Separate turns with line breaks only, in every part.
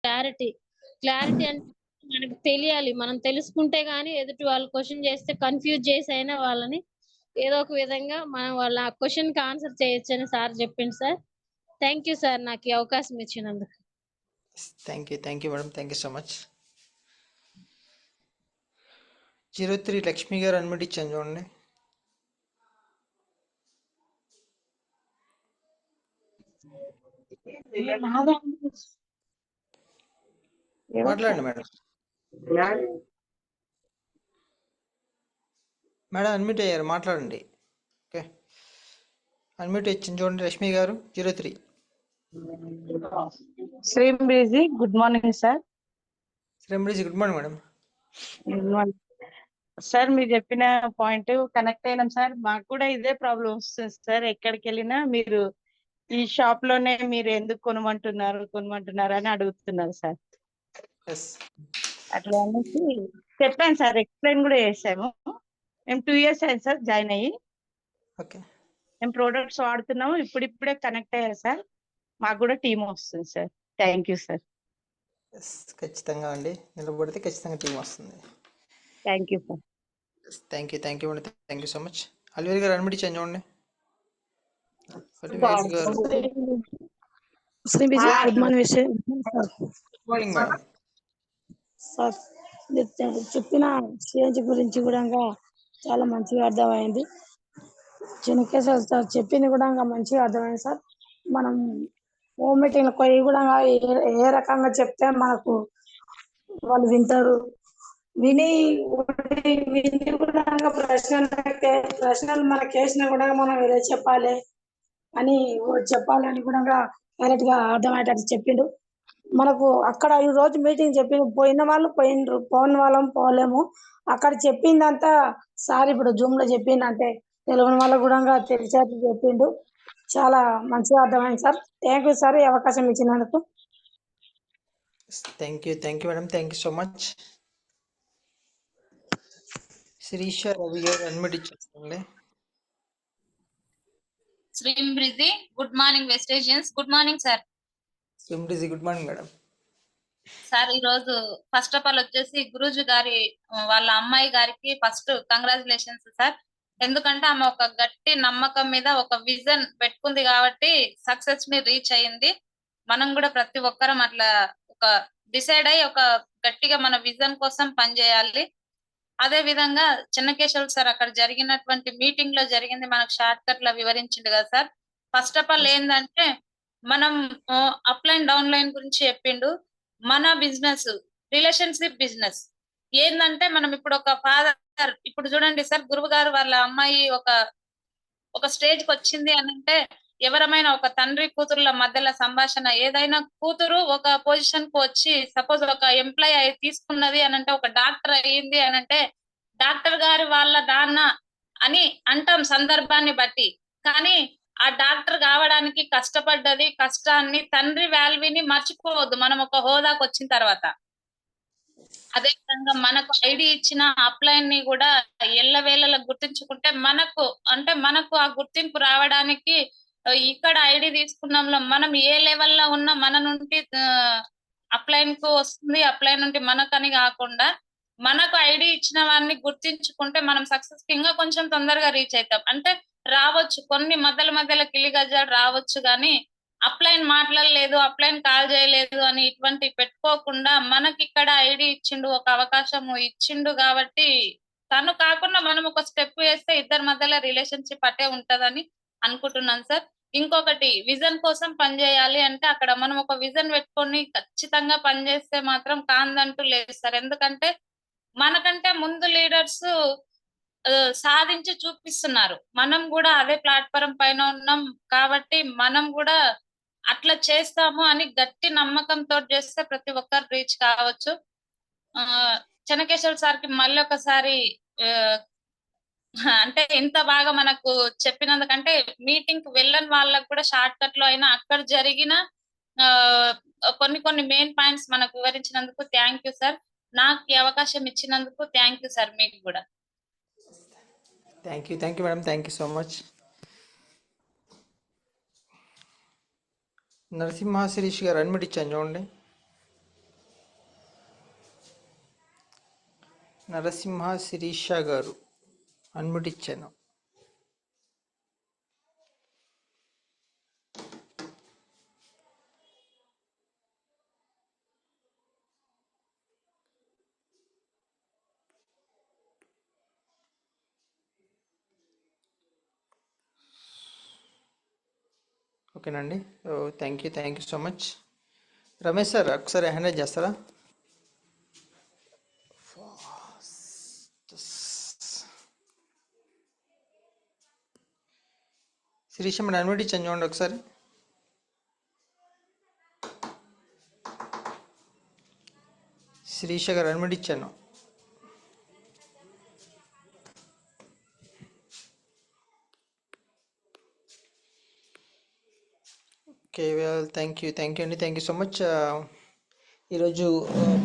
Clarity clarity అంటే మనకు తెలియాలి. మనం తెలుసుకుంటే గాని ఎదుటి వాళ్ళు క్వెషన్ చేస్తే కన్‌ఫ్యూజ్ చేసి అయినా వాళ్ళని ఏదో ఒక విధంగా మనం వాళ్ళ ఆ క్వెషన్‌కి ఆన్సర్ చేయొచ్చని సార్ చెప్పిండు సార్. థాంక్ యూ సార్ నాకు ఈ అవకాశం ఇచ్చినందుకు.
Thank you madam. Thank you so much. 03 Lakshmi గారు అన్మ్యూట్ ఇచ్చాను చూడండి. మాట్లాడండి మేడం. మేడం అన్మ్యూట్ అయ్యారు, మాట్లాడండి. ఓకే, అన్మ్యూట్ ఇచ్చింది చూడండి లక్ష్మి గారు 03.
శ్రీంబ్రిజీ గుడ్ మార్నింగ్ సార్.
శ్రీంబ్రిజీ good morning madam.
Good morning sir. మీరు చెప్పిన పాయింట్ కనెక్ట్ అయినాం సార్. మాకు కూడా ఇదే ప్రాబ్లం వస్తుంది సార్. ఎక్కడికి వెళ్ళినా మీరు ఈ షాప్ లోనే మీరు ఎందుకు కొనమంటున్నారు అని అడుగుతున్నారు సార్. అట్లా అనేసి చెప్పాను సార్, ఎక్స్ప్లెయిన్ కూడా చేసాము. మేము 2 years అయింది సార్ జాయిన్ అయ్యి.
ఓకే,
మేము ప్రోడక్ట్స్ వాడుతున్నాము. ఇప్పుడిప్పుడే కనెక్ట్ అయ్యారు సార్. మాకు కూడా టీమ్ వస్తుంది సార్. Thank you sir.
ఖచ్చితంగా అండి, నిలబడితే ఖచ్చితంగా టీం వస్తుంది.
Thank you sir.
Thank you అండి. Thank you so much. అల్వేర్ గారు అన్మ్యూట్ ఇచ్చాను చూడండి.
Good morning sir.
Good morning madam.
Sir చెప్పిన సిఎన్జి గురించి కూడా చాలా మంచిగా అర్థమైంది. చిన్నకేశ్వర సార్ చెప్పింది కూడా మంచిగా అర్థమైంది సార్. మనం హోమ్ మీటింగ్ పోయి కూడా ఏ రకంగా చెప్తే మనకు వాళ్ళు వింటారు, విని కూడా ప్రశ్నలు మనకు వేసినా కూడా మనం ఏదో చెప్పాలి అని కూడా డైరెక్ట్ గా అర్థమయ్యేటట్టు చెప్పిండు. మనకు అక్కడ ఈ రోజు మీటింగ్ చెప్పిండు, పోయిన వాళ్ళు పోయినరు, పోని వాళ్ళం పోలేము. అక్కడ చెప్పిందంతా సార్ ఇప్పుడు జూమ్ లో చెప్పిందంటే తెలియని వాళ్ళకు కూడా తెలిసేట్టు చెప్పిండు. చాలా మంచిగా అర్థమైంది సార్. థ్యాంక్ యూ సార్ ఈ అవకాశం ఇచ్చినందుకు.
Thank you madam. Thank you so much. Sirisha Ravi గారు అన్మ్యూట్ ఇచ్చేసుకోండి.
శ్రీంబ్రిజీ గుడ్ మార్నింగ్ వెస్టేజియన్స్. Good morning sir.
శ్రీంబ్రిజీ గుడ్ మార్నింగ్ మేడం.
సార్ ఈ రోజు ఫస్ట్ ఆఫ్ ఆల్ వచ్చేసి గురూజీ గారి వాళ్ళ అమ్మాయి గారికి ఫస్ట్ కంగ్రాచులేషన్స్ సార్. ఎందుకంటే ఆమె ఒక గట్టి నమ్మకం మీద ఒక విజన్ పెట్టుకుంది కాబట్టి సక్సెస్ ని రీచ్ అయ్యింది. మనం కూడా ప్రతి ఒక్కరం అట్లా ఒక డిసైడ్ అయ్యి ఒక గట్టిగా మన విజన్ కోసం పనిచేయాలి. అదే విధంగా చెన్నకేశ్వర్ సార్ అక్కడ జరిగినటువంటి మీటింగ్ లో జరిగింది మనకు షార్ట్ కట్ లో వివరించింది కదా సార్. ఫస్ట్ ఆఫ్ ఆల్ ఏంటంటే మనం అప్లైన్ డౌన్ లైన్ గురించి చెప్పిండు. మన బిజినెస్ రిలేషన్షిప్ బిజినెస్ ఏంటంటే మనం ఇప్పుడు ఒక ఫాదర్, ఇప్పుడు చూడండి సార్, గురువు గారు వాళ్ళ అమ్మాయి ఒక స్టేజ్ కి వచ్చింది అని అంటే ఎవరమైనా ఒక తండ్రి కూతురుల మధ్యలో సంభాషణ, ఏదైనా కూతురు ఒక పొజిషన్ కు వచ్చి సపోజ్ ఒక ఎంప్లాయ్ అయి తీసుకున్నది అని అంటే, ఒక డాక్టర్ అయ్యింది అని అంటే డాక్టర్ గారి వాళ్ళ నాన్న అని అంటాం సందర్భాన్ని బట్టి. కానీ ఆ డాక్టర్ కావడానికి కష్టపడ్డది, కష్టాన్ని, తండ్రి వాల్యూని మర్చిపోవద్దు మనం ఒక హోదాకు వచ్చిన తర్వాత. అదే విధంగా మనకు ఐడి ఇచ్చిన అప్లైన్ ని కూడా ఎల్లవేళలా గుర్తించుకుంటే మనకు ఆ గుర్తింపు రావడానికి ఇక్కడ ఐడి తీసుకున్నాంలో మనం ఏ లెవెల్లో ఉన్నా మన నుండి అప్లైన్ కు వస్తుంది, అప్లైన్ నుండి మనకని కాకుండా మనకు ఐడి ఇచ్చిన వారిని గుర్తించుకుంటే మనం సక్సెస్ కి ఇంకా కొంచెం తొందరగా రీచ్ అవుతాం. అంటే రావచ్చు కొన్ని మధ్యలో కిలిగజ్జాడు రావచ్చు, కానీ అప్లైన్ మాట్లాడలేదు, అప్లైన్ కాల్ చేయలేదు అని ఇటువంటి పెట్టుకోకుండా మనకి ఇక్కడ ఐడి ఇచ్చిండు, ఒక అవకాశం ఇచ్చిండు కాబట్టి తను కాకుండా మనం ఒక స్టెప్ వేస్తే ఇద్దరి మధ్యలో రిలేషన్షిప్ అట్టే ఉంటదని అనుకుంటున్నాను సార్. ఇంకొకటి విజన్ కోసం పనిచేయాలి అంటే అక్కడ మనం ఒక విజన్ పెట్టుకొని ఖచ్చితంగా పనిచేస్తే మాత్రం కాందంటూ లేదు సార్. ఎందుకంటే మనకంటే ముందు లీడర్స్ సాధించి చూపిస్తున్నారు, మనం కూడా అదే ప్లాట్ఫారం పైన ఉన్నాం కాబట్టి మనం కూడా అట్లా చేస్తాము అని గట్టి నమ్మకంతో చేస్తే ప్రతి ఒక్కరు రీచ్ కావచ్చు. చెన్నకేశ్వర్ సార్కి మళ్ళీ ఒకసారి అంటే ఇంత బాగా మనకు చెప్పినందుకంటే మీటింగ్ కి వెళ్ళని వాళ్ళకు కూడా షార్ట్ కట్ లో అయినా అక్కడ జరిగిన కొన్ని మెయిన్ పాయింట్స్ మనకు వివరించినందుకు థ్యాంక్ యూ సార్. నాకు ఈ అవకాశం ఇచ్చినందుకు థ్యాంక్ యూ సార్. మీకు కూడా
thank you madam. Thank you so much. Narasimha Sirish గారు అన్మ్యూట్ ఇచ్చాను చూడండి. నరసింహ శిరీష గారు అన్మ్యూట్ ఇచ్చాను. ఓకేనండి. Thank you so much. Ramesh sir ఒకసారి హ్యాండ్ రైజ్ చేస్తారా? శిరీష మేడం అన్మ్యూట్ ఇచ్చాను చూడండి ఒకసారి. శిరీష గారు అన్మ్యూట్ ఇచ్చాను. ఓకే, థ్యాంక్ యూ అండి. Thank you so much. ఈరోజు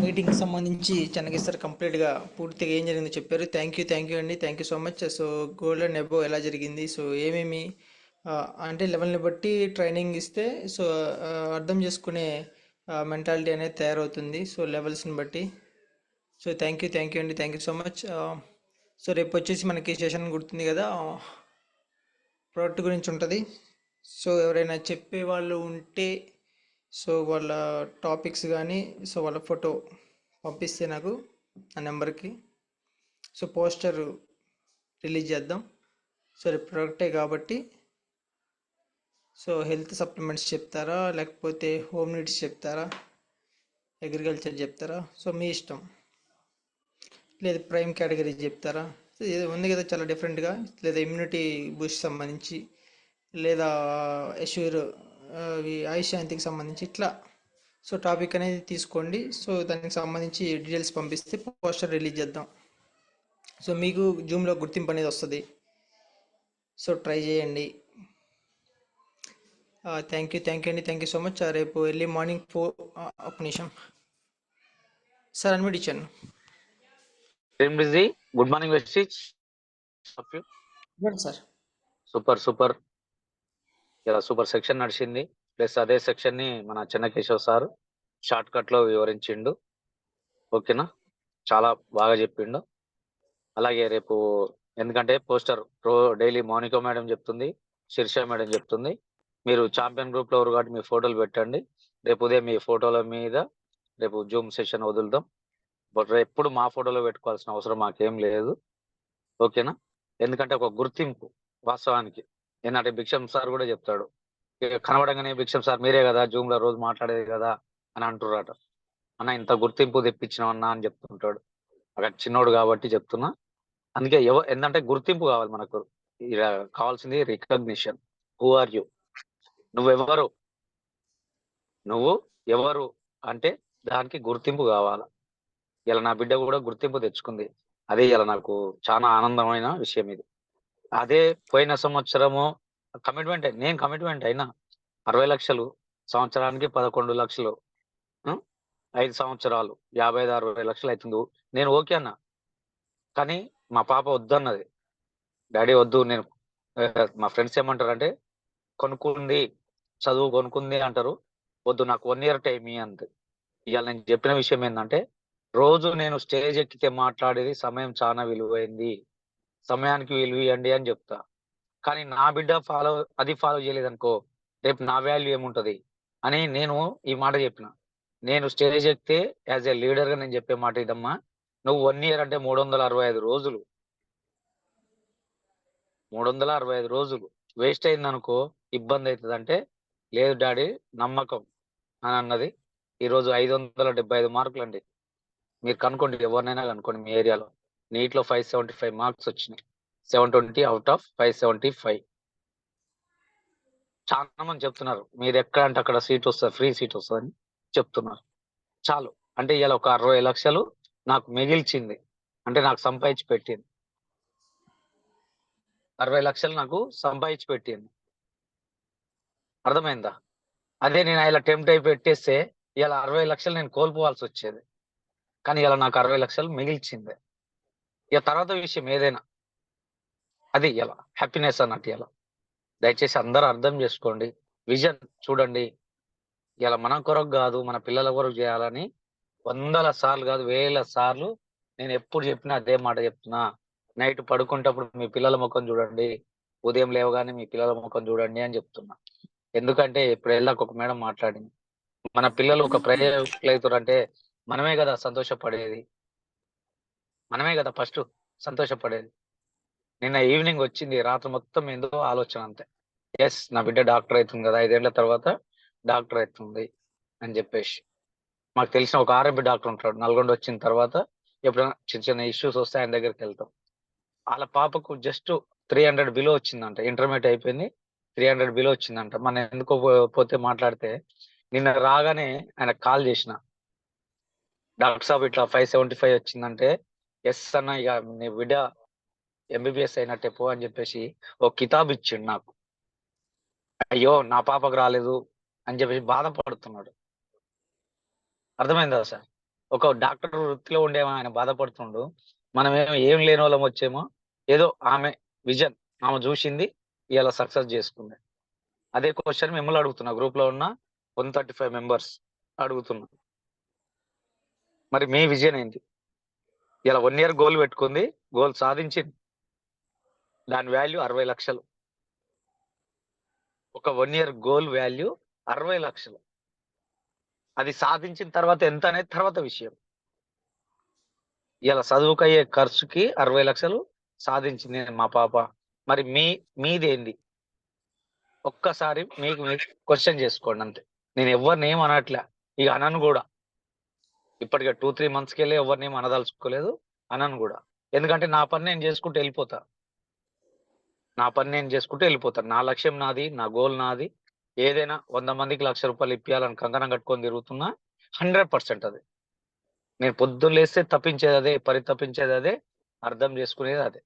మీటింగ్కి సంబంధించి చెన్నకేశ్ సార్ కంప్లీట్గా పూర్తిగా ఏం జరిగిందో చెప్పారు. థ్యాంక్ యూ అండి. Thank you so much. So golden above ఎలా జరిగింది, సో ఏమేమి అంటే లెవెల్ని బట్టి ట్రైనింగ్ ఇస్తే సో అర్థం చేసుకునే మెంటాలిటీ అనేది తయారవుతుంది, సో లెవెల్స్ని బట్టి. సో థ్యాంక్ యూ అండి. Thank you so much. So రేపు వచ్చేసి మనకి సెషన్ గుర్తుంది కదా, ప్రోడక్ట్ గురించి ఉంటుంది. సో ఎవరైనా చెప్పే వాళ్ళు ఉంటే సో వాళ్ళ టాపిక్స్ కానీ సో వాళ్ళ ఫోటో పంపిస్తే నాకు ఆ నెంబర్కి సో పోస్టర్ రిలీజ్ చేద్దాం. సో రేపు ప్రోడక్టే కాబట్టి సో హెల్త్ సప్లిమెంట్స్ చెప్తారా, లేకపోతే హోమ్ నీడ్స్ చెప్తారా, అగ్రికల్చర్ చెప్తారా, సో మీ ఇష్టం. లేదా ప్రైమ్ కేటగిరీ చెప్తారా, సో ఇది ఉంది కదా చాలా డిఫరెంట్గా, లేదా ఇమ్యూనిటీ బూస్ట్ సంబంధించి, లేదా యశ్వర్ ఆయుష్ శాంతికి సంబంధించి, ఇట్లా సో టాపిక్ అనేది తీసుకోండి. సో దానికి సంబంధించి డీటెయిల్స్ పంపిస్తే పోస్టర్ రిలీజ్ చేద్దాం. సో మీకు జూమ్లో గుర్తింపు అనేది వస్తుంది. సో ట్రై చేయండి. థ్యాంక్ యూ అండి. Thank you so much. రేపు ఎర్లీ మార్నింగ్ 4 ఒక నిమిషం సార్ అన్మ్యూట్ ఇచ్చాను.
Good morning Vestige.
Sir
super ఇలా సూపర్ సెక్షన్ నడిచింది. ప్లస్ అదే సెక్షన్ ని మన చెన్నకేశవ్ సార్ షార్ట్ కట్ లో వివరించిండు. ఓకేనా, చాలా బాగా చెప్పిండు. అలాగే రేపు ఎందుకంటే పోస్టర్ డైలీ మౌనిక మేడం చెప్తుంది, శిరీష మేడం చెప్తుంది. మీరు ఛాంపియన్ గ్రూప్ లో కాబట్టి మీ ఫోటోలు పెట్టండి. రేపు ఉదయం మీ ఫోటోల మీద రేపు జూమ్ సెషన్ వదులుదాం. బట్ ఎప్పుడు మా ఫోటోలో పెట్టుకోవాల్సిన అవసరం మాకేం లేదు. ఓకేనా, ఎందుకంటే ఒక గుర్తింపు వాస్తవానికి. ఏంటంటే భిక్షం సార్ కూడా చెప్తాడు, కనబడంగానే భిక్షం సార్ మీరే కదా జూమ్ లో రోజు మాట్లాడేది కదా అని అంటున్నారట. అన్న ఇంత గుర్తింపు తెప్పించినామన్నా అని చెప్తుంటాడు. అక్కడ చిన్నోడు కాబట్టి చెప్తున్నా. అందుకే ఏంటంటే గుర్తింపు కావాలి మనకు. కావాల్సింది రికగ్నిషన్. హూ ఆర్ యూ, నువ్వు ఎవరు అంటే దానికి గుర్తింపు కావాలా. ఇలా నా బిడ్డ కూడా గుర్తింపు తెచ్చుకుంది. అదే ఇలా నాకు చాలా ఆనందమైన విషయం ఇది. అదే పోయిన సంవత్సరము నేను కమిట్మెంట్ అయినా 60 లక్షలు, సంవత్సరానికి 11 లక్షలు, 5 సంవత్సరాలు 55-60 లక్షలు అవుతుంది. నేను ఓకే అన్నా, కానీ మా పాప వద్దన్నది. డాడీ వద్దు, నేను మా ఫ్రెండ్స్ ఏమంటారంటే చదువు కొనుక్కుంది అంటారు, వద్దు నాకు 1 year టైం అంతే. ఇవాళ నేను చెప్పిన విషయం ఏంటంటే రోజు నేను స్టేజ్ ఎక్కితే మాట్లాడేది సమయం చాలా విలువైంది, సమయానికి విలువ ఇవ్వండి అని చెప్తా. కానీ నా బిడ్డ ఫాలో చేయలేదనుకో రేపు నా వాల్యూ ఏముంటది అని నేను ఈ మాట చెప్పిన. నేను స్టేజ్ ఎక్కితే యాజ్ ఏ లీడర్ గా నేను చెప్పే మాట ఇదమ్మా, నువ్వు 1 year అంటే 365 రోజులు, 365 రోజులు వేస్ట్ అయిందనుకో ఇబ్బంది అవుతుంది. అంటే లేదు డాడీ నమ్మకం అని అన్నది. ఈరోజు 575 మార్కులు అండి. మీరు కనుక్కోండి, ఎవరినైనా కనుక్కోండి మీ ఏరియాలో. నీట్లో 575 మార్క్స్ వచ్చినాయి, 720 out of 575. చాలా మంది చెప్తున్నారు మీరు ఎక్కడ అంటే అక్కడ సీట్ వస్తుంది, ఫ్రీ సీట్ వస్తుంది అని చెప్తున్నారు. చాలు అంటే ఇలా ఒక 60 లక్షలు నాకు మిగిల్చింది, అంటే నాకు సంపాదించి పెట్టింది. 60 లక్షలు నాకు సంపాదించి పెట్టింది. అర్థమైందా? అదే నేను ఇలా టెంప్ట్ అయి పెట్టేస్తే ఇలా 60 లక్షలు నేను కోల్పోవాల్సి వచ్చేది. కానీ ఇలా నాకు 60 లక్షలు మిగిల్చింది. ఇక తర్వాత విషయం ఏదైనా అది ఇలా హ్యాపీనెస్ అన్నట్టు. ఇలా దయచేసి అందరూ అర్థం చేసుకోండి, విజన్ చూడండి. ఇలా మన కొరకు కాదు మన పిల్లల కొరకు చేయాలని 100 సార్లు కాదు 1000 సార్లు నేను ఎప్పుడు చెప్పినా అదే మాట చెప్తున్నా. నైట్ పడుకుంటప్పుడు మీ పిల్లల ముఖం చూడండి, ఉదయం లేవగానే మీ పిల్లల ముఖం చూడండి అని చెప్తున్నా. ఎందుకంటే ఇప్పుడు వెళ్ళాక ఒక మేడం మాట్లాడింది, మన పిల్లలు ఒక ప్రయోజకులు అవుతారంటే మనమే కదా సంతోషపడేది, మనమే కదా ఫస్ట్ సంతోషపడేది. నిన్న ఈవినింగ్ వచ్చింది, రాత్రి మొత్తం ఏందో ఆలోచన అంతే. ఎస్, నా బిడ్డ డాక్టర్ అవుతుంది కదా, 5 ఏళ్ల తర్వాత డాక్టర్ అవుతుంది అని చెప్పేసి. మాకు తెలిసిన ఒక ఆర్ఎంపీ డాక్టర్ ఉంటాడు, నల్గొండ వచ్చిన తర్వాత ఎప్పుడైనా చిన్న చిన్న ఇష్యూస్ వస్తే ఆయన దగ్గరికి వెళ్తాం. వాళ్ళ పాపకు జస్ట్ 300 బిలో వచ్చిందంట, ఇంటర్మీడియట్ అయిపోయింది, 300 బిలో వచ్చిందంట. మన ఎందుకో పోతే మాట్లాడితే నిన్న రాగానే ఆయన కాల్ చేసిన, డాక్టర్ సాబ్ ఇట్లా 575 వచ్చిందంటే, ఎస్ అన్న ఇక నీ బిడ్డ ఎంబీబీఎస్ అయినట్టే పో అని చెప్పేసి ఒక కితాబ్ ఇచ్చిండు నాకు. అయ్యో నా పాపకు రాలేదు అని చెప్పేసి బాధపడుతున్నాడు. అర్థమైందా సార్? ఒక డాక్టర్ వృత్తిలో ఉండేమో ఆయన బాధపడుతుండు, మనమేమో ఏం లేని వాళ్ళం వచ్చేమో ఏదో ఆమె విజన్, ఆమె చూసింది, ఇలా సక్సెస్ చేసుకుంది. అదే క్వశ్చన్ మిమ్మల్ని అడుగుతున్నా, గ్రూప్ లో ఉన్న 135 మెంబర్స్ అడుగుతున్నా, మరి మీ విజన్ ఏంటి? ఇలా 1 ఇయర్ గోల్ పెట్టుకుంది, గోల్ సాధించింది, దాని వాల్యూ 60 లక్షలు. ఒక 1 ఇయర్ గోల్ వాల్యూ 60 లక్షలు. అది సాధించిన తర్వాత ఎంత అనేది తర్వాత విషయం. ఇలా చదువుకయ్యే ఖర్చుకి 60 లక్షలు సాధించింది మా పాప. మరి మీదేంది? ఒక్కసారి మీకు క్వశ్చన్ చేసుకోండి అంతే. నేను ఎవరిని ఏం అనట్లే, ఇక అనను కూడా. ఇప్పటికే 2-3 మంత్స్కి వెళ్ళి ఎవరిని ఏం అనదలుచుకోలేదు, అనను కూడా. ఎందుకంటే నా పని నేను చేసుకుంటూ వెళ్ళిపోతా, నా పని నేను చేసుకుంటూ వెళ్ళిపోతాను. నా లక్ష్యం నాది, నా గోల్ నాది. ఏదైనా 100 మందికి 1,00,000 రూపాయలు ఇప్పించాలని కంకణం కట్టుకొని తిరుగుతున్నా, 100% అది. నేను పొద్దున్న లేస్తే తప్పించేది అదే, పరితపించేది అదే, అర్థం చేసుకునేది అదే.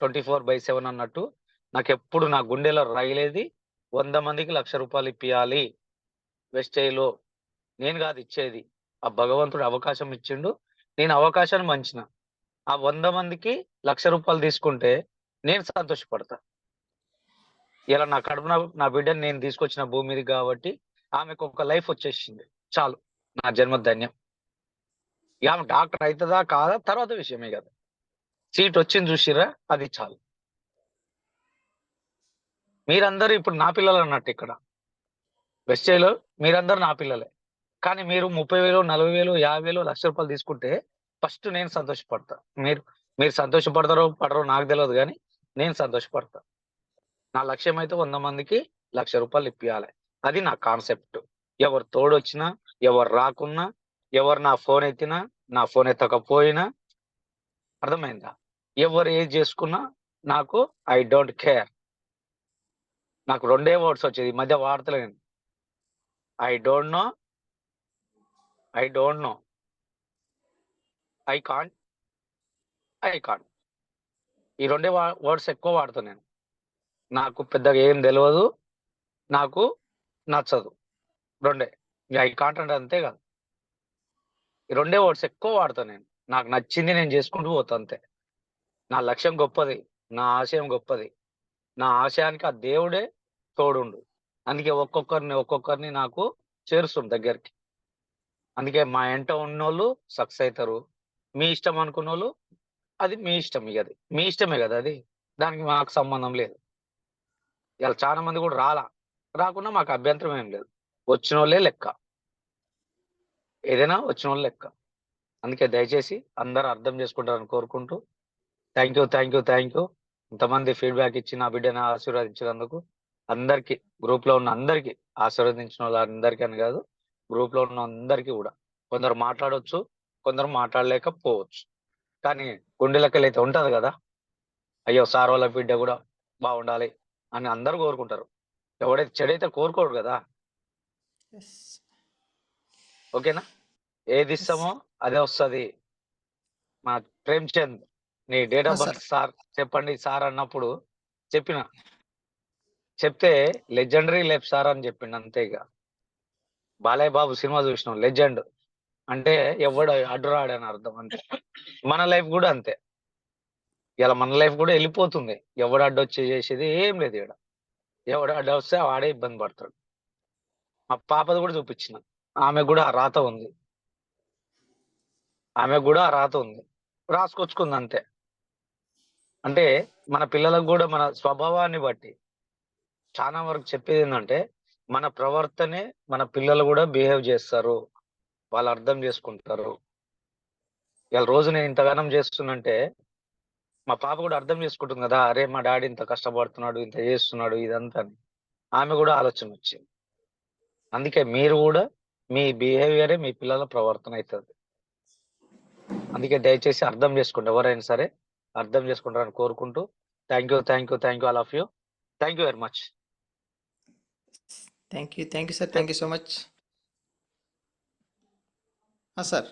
24/7 అన్నట్టు నాకు ఎప్పుడు నా గుండెలో రగిలేది 100 మందికి 1,00,000 రూపాయలు ఇప్పియాలి వెస్టేలో. నేను కాదు ఇచ్చేది, ఆ భగవంతుడు అవకాశం ఇచ్చిండు, నేను అవకాశాన్ని మంచిన. ఆ 100 మందికి 1,00,000 రూపాయలు తీసుకుంటే నేను సంతోషపడతా. ఇలా నా కడుపున నా బిడ్డని నేను తీసుకొచ్చిన భూమి మీద కాబట్టి ఆమెకు ఒక లైఫ్ వచ్చేసింది, చాలు, నా జన్మ ధన్యం. ఇక ఆమె డాక్టర్ అవుతుందా కాదా తర్వాత విషయమే కదా, సీట్ వచ్చింది చూసిరా, అది చాలు. మీరందరూ ఇప్పుడు నా పిల్లలు అన్నట్టు, ఇక్కడ వెస్టేలో మీరందరూ నా పిల్లలే. కానీ మీరు 30,000, 40,000, 50,000, 1,00,000 రూపాయలు తీసుకుంటే ఫస్ట్ నేను సంతోషపడతా. మీరు సంతోషపడతారో పడరో నాకు తెలియదు, కానీ నేను సంతోషపడతా. నా లక్ష్యం అయితే 100 మందికి 1,00,000 రూపాయలు ఇప్పియాలి. అది నా కాన్సెప్ట్. ఎవరు తోడొచ్చినా, ఎవరు రాకున్నా, ఎవరు నా ఫోన్ ఎత్తినా, నా ఫోన్ ఎత్తకపోయినా, అర్థమైందా? ఎవరు ఏది చేసుకున్నా నాకు ఐ డోంట్ కేర్. నాకు 2 వర్డ్స్ వచ్చేది, ఈ మధ్య వాడతలేను. I don't know, I don't know, I can't, I can't. ఈ 2 వర్డ్స్ ఎక్కువ వాడుతాను నేను. నాకు పెద్దగా ఏం తెలియదు, నాకు నచ్చదు, 2. ఐ కాంట్ అంటే అంతే కాదు. ఈ 2 వర్డ్స్ ఎక్కువ వాడతాను నేను. నాకు నచ్చింది నేను చేసుకుంటూ పోతా అంతే. నా లక్ష్యం గొప్పది, నా ఆశయం గొప్పది, నా ఆశయానికి ఆ దేవుడే తోడుండు. అందుకే ఒక్కొక్కరిని నాకు చేరుస్తుంది దగ్గరికి. అందుకే మా ఎంట ఉన్నోళ్ళు సక్సెస్ అవుతారు, మీ ఇష్టం అనుకున్నోళ్ళు అది మీ ఇష్టం. ఇక అది మీ ఇష్టమే కదా, అది దానికి మాకు సంబంధం లేదు. ఇలా చాలా మంది కూడా రాకున్నా మాకు అభ్యంతరం ఏం లేదు, వచ్చిన వాళ్ళే లెక్క, ఏదైనా వచ్చిన వాళ్ళు లెక్క. అందుకే దయచేసి అందరూ అర్థం చేసుకుంటారని కోరుకుంటూ, థ్యాంక్ యూ. ఇంతమంది ఫీడ్బ్యాక్ ఇచ్చి నా బిడ్డను ఆశీర్వదించినందుకు అందరికి, గ్రూప్ లో ఉన్న అందరికి, ఆశీర్వదించిన వాళ్ళందరికీ అని కాదు, గ్రూప్ లో ఉన్న అందరికీ కూడా. కొందరు మాట్లాడవచ్చు, కొందరు మాట్లాడలేకపోవచ్చు, కానీ గుండెలకెళ్ళి అయితే ఉంటది కదా, అయ్యో సార్ వాళ్ళ బిడ్డ కూడా బాగుండాలి అని అందరూ కోరుకుంటారు. ఎవడైతే చెడైతే కోరుకోడు కదా.
ఎస్,
ఓకేనా? ఏది ఇస్తామో అదే వస్తుంది. మా ప్రేమ్చంద్ నీ date of
sir.
Birth sir చెప్పండి సార్ అన్నప్పుడు చెప్తే లెజెండరీ లైఫ్ సార్ అని చెప్పిండు అంతే. ఇక బాలయ్య బాబు సినిమా చూసినాం, లెజెండ్ అంటే ఎవడు అడ్డురాడని అర్థం అంతే. మన లైఫ్ కూడా అంతే. ఇలా మన లైఫ్ కూడా వెళ్ళిపోతుంది, ఎవడు అడ్డొచ్చి చేసేది ఏం లేదు. ఇక్కడ ఎవడు అడ్డ వస్తే వాడే ఇబ్బంది పడతాడు. మా పాపది కూడా చూపించిన, ఆమె కూడా ఆ రాత ఉంది. ఆమె కూడా ఆ రాత ఉంది, రాసుకొచ్చుకుంది అంతే. అంటే మన పిల్లలకు కూడా మన స్వభావాన్ని బట్టి చాలా వరకు చెప్పేది ఏంటంటే, మన ప్రవర్తనే మన పిల్లలు కూడా బిహేవ్ చేస్తారు, వాళ్ళు అర్థం చేసుకుంటారు. ఇవాళ రోజు నేను ఇంతగానం చేస్తున్నంటే మా పాప కూడా అర్థం చేసుకుంటుంది కదా, అరే మా డాడీ ఇంత కష్టపడుతున్నాడు, ఇంత చేస్తున్నాడు ఇదంతా అని. ఆమె కూడా ఆలోచన వచ్చింది. అందుకే మీరు కూడా మీ బిహేవియరే మీ పిల్లల ప్రవర్తన అవుతుంది. అందుకే దయచేసి అర్థం చేసుకోండి, ఎవరైనా సరే అర్థం చేసుకుంటారని కోరుకుంటూ thank you all of you. Thank you very much.
Thank you sir, thank you so much. Sir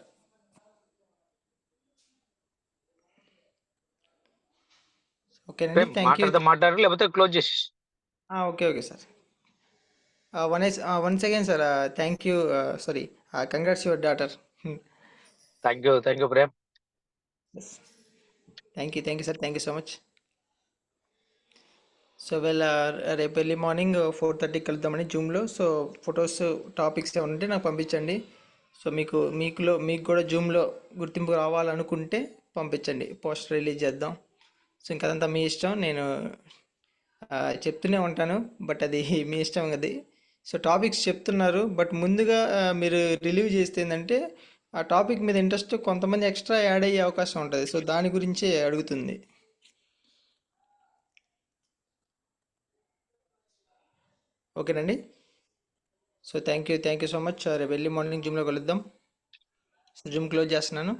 ఓకేనండి, థ్యాంక్ యూ.
మాట్లాడారు లేకపోతే క్లోజ్ చేసి.
Okay sir. Once again sir, thank you, sorry, congrats your daughter.
Thank you Prem.
Thank you sir, thank you so much. So రేపు early morning 4:30 కలుద్దామని జూమ్లో. So photos, topics ఏమైనా ఉంటే నాకు పంపించండి. సో మీకు కూడా జూమ్లో గుర్తింపు రావాలనుకుంటే పంపించండి, పోస్టర్ రిలీజ్ చేద్దాం. సో ఇంకా అదంతా మీ ఇష్టం, నేను చెప్తూనే ఉంటాను, బట్ అది మీ ఇష్టం అది. సో టాపిక్స్ చెప్తున్నారు, బట్ ముందుగా మీరు రిలీవ్ చేస్తే ఏంటంటే ఆ టాపిక్ మీద ఇంట్రెస్ట్ కొంతమంది ఎక్స్ట్రా యాడ్ అయ్యే అవకాశం ఉంటుంది. సో దాని గురించే అడుగుతుంది. ఓకేనండి. So thank you so much. రేపు ఎర్లీ మార్నింగ్ జూమ్లో కలుద్దాం. జూమ్ క్లోజ్ చేస్తున్నాను.